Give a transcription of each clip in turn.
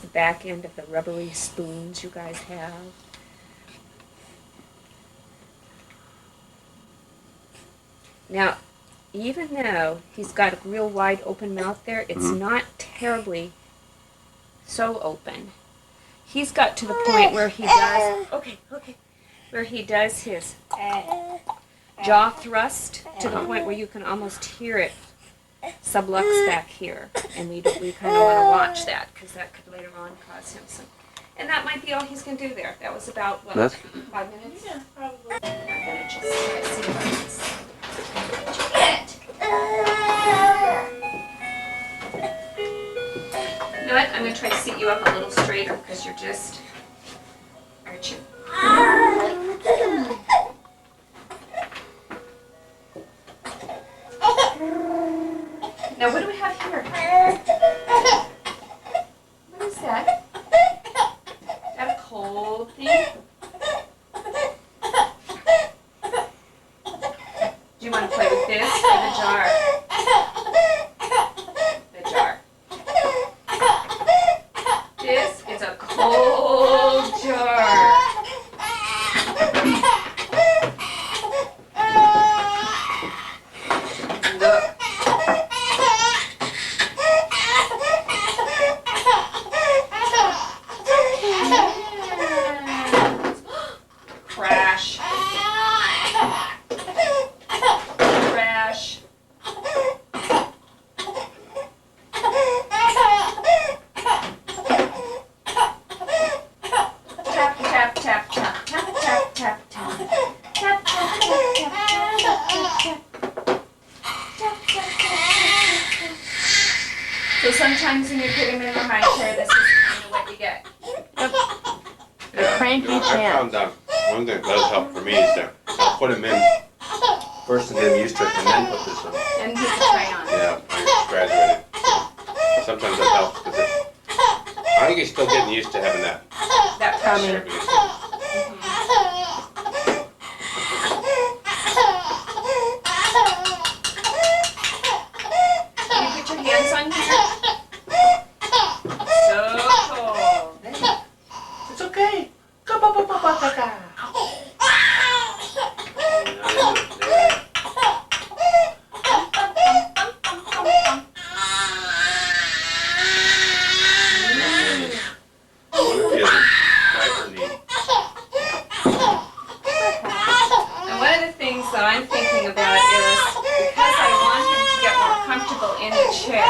the back end of the rubbery spoons you guys have. Now, even though he's got a real wide open mouth there, it's not terribly so open. He's got to the point where he does, where he does his jaw thrust to the point where you can almost hear it sublux back here. And we kind of want to watch that because that could later on cause him some. And that might be all he's going to do there. That was about, what, 5 minutes? Yeah, probably. I'm going to just try to see if I can see. You know what? I'm going to try to seat you up a little straighter because you're just arching. Now, what do we have here? What is that? Is that a cold thing? Do you want to play with this or the jar? The jar. This is a cold jar. Look. Crash. Crash. Tap, tap, tap, tap, tap, tap, tap, tap. Tap, tap, tap, tap, tap, tap, tap. So sometimes when you put him in the high chair, this is kind of what you get. Yeah, Cranky I chance. found one thing that does help for me is that I'll put him in first and get him used to it and then put this on. And he can try on. Yeah, I just graduated. So sometimes that helps because I think he's still getting used to having that That pressure. pressure. Can you put your hands on here? So cold. It's okay. And one of the things that I'm thinking about is because I want him to get more comfortable in the chair,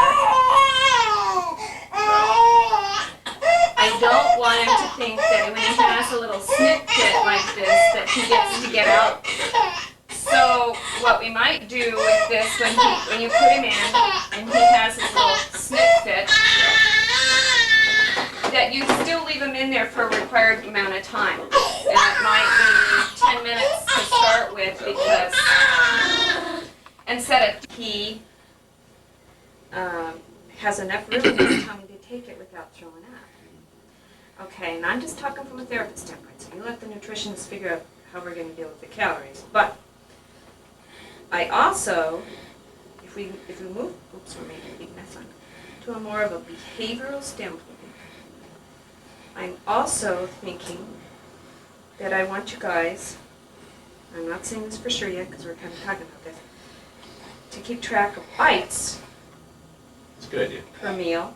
I don't want him to think that when he has a little snip fit like this that he gets to get out. So what we might do with this when you put him in and he has his little snip fit, that you still leave him in there for a required amount of time. And it might be 10 minutes to start with because, and set it, he has enough room in his tummy to take it without throwing up. Okay, and I'm just talking from a therapist standpoint, so you let the nutritionists figure out how we're going to deal with the calories. But I also, if we move, oops, we're making a big mess on it, to a more of a behavioral standpoint, I'm also thinking that I want you guys, I'm not saying this for sure yet because we're kind of talking about this, to keep track of bites It's a good idea. per meal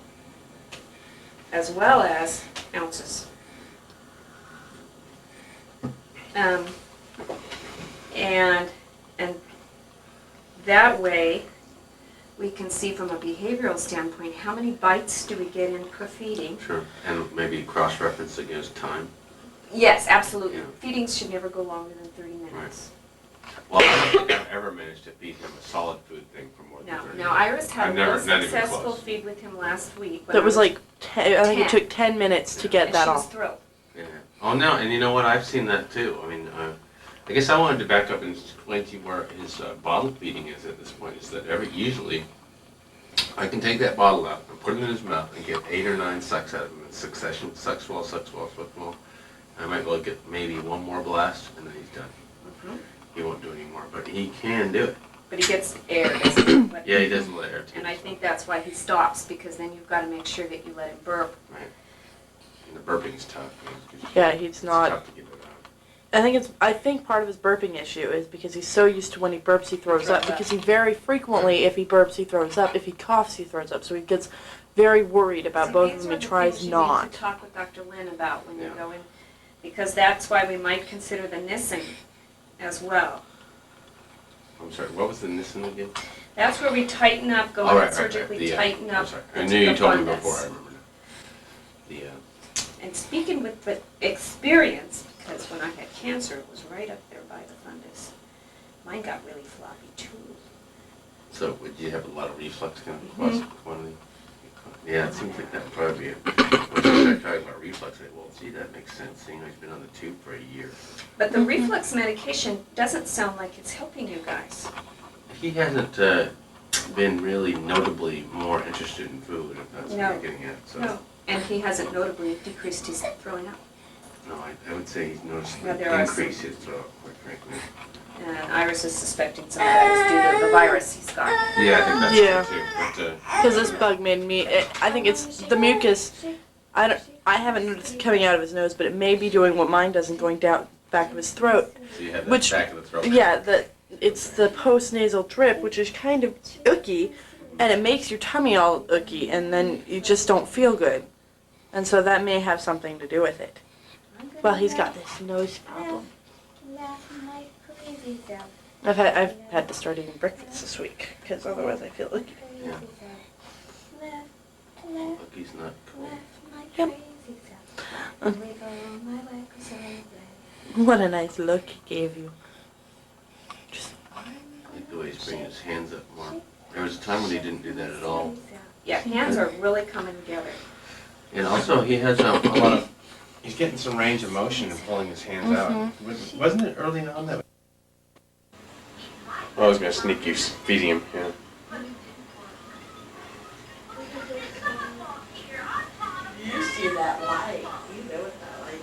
as well as ounces. And that way we can see from a behavioral standpoint how many bites do we get in per feeding. Sure. And maybe cross-reference against time. Yes, absolutely. Yeah. Feedings should never go longer than 30 minutes. Well, I don't think I've ever managed to feed him a solid food thing for more than No, 30 now Iris had I've a never- real not even successful close. feed with him last week. That was like, I think 10. it took 10 minutes to get and that she was off. thrilled. Yeah. Oh, no, and you know what? I've seen that too. I mean, I guess I wanted to back up and explain to you where his bottle feeding is at this point. Is that usually I can take that bottle out and put it in his mouth and get 8 or 9 sucks out of him in succession. Sucks well, sucks well, sucks well. I might well get maybe one more blast and then he's done. Mm-hmm. He won't do anymore, but he can do it. But he gets air, doesn't he? But- Yeah, he doesn't let air too. And I think that's why he stops, because then you've got to make sure that you let him burp. Right. burping's tough. Yeah, he's It's not. tough to get it out. I think part of his burping issue is because he's so used to when he burps he throws up, because he very frequently, if he burps he throws up, if he coughs he throws up, so he gets very worried about See, both these of them are and the tries things you not. need to talk with Dr. Lynn about when you Yeah. go in, because that's why we might consider the Nissen as well. I'm sorry, what was the Nissen again? That's where we tighten up, go Oh, in right, and right, right. surgically tighten I'm up sorry. I into knew you the told me fundus. before, I remember now. The, And speaking with the experience, because when I had cancer, it was right up there by the fundus. Mine got really floppy too. so would you have a lot of reflux kind of Mhm. quantity? Yeah, it seems like that would probably be it. When you start talking about reflux, I say, well, gee, that makes sense, seeing he's been on the tube for a year. But the reflux medication doesn't sound like it's helping you guys. He hasn't been really notably more interested in food, if that's what No. you're getting at. So, No, and he hasn't notably decreased his throwing up. no, I would say he's noticeably Yeah, there are increased his throat, quite frankly. And Iris is suspecting some of that is due to the virus he's got. Yeah, I think that's Yeah. true too. But, Because this bug made me, I think it's the mucus, I haven't noticed it coming out of his nose, but it may be doing what mine does and going down back of his throat. so you have that Which- back of the throat. Yeah, it's the post-nasal drip, which is kind of icky, and it makes your tummy all icky, and then you just don't feel good. And so that may have something to do with it. Well, he's got this nose problem. I've had to start eating breakfast this week, because otherwise I feel icky. Yeah. Look, he's not cool. Yep. What a nice look he gave you. Just, I like the way he's bringing his hands up more. There was a time when he didn't do that at all. Yeah, hands are really coming together. And also, he has a lot of, he's getting some range of motion and pulling his hands out. Wasn't it early on that? Oh, I was going to sneak you feeding him, yeah. you see that light. You know what that light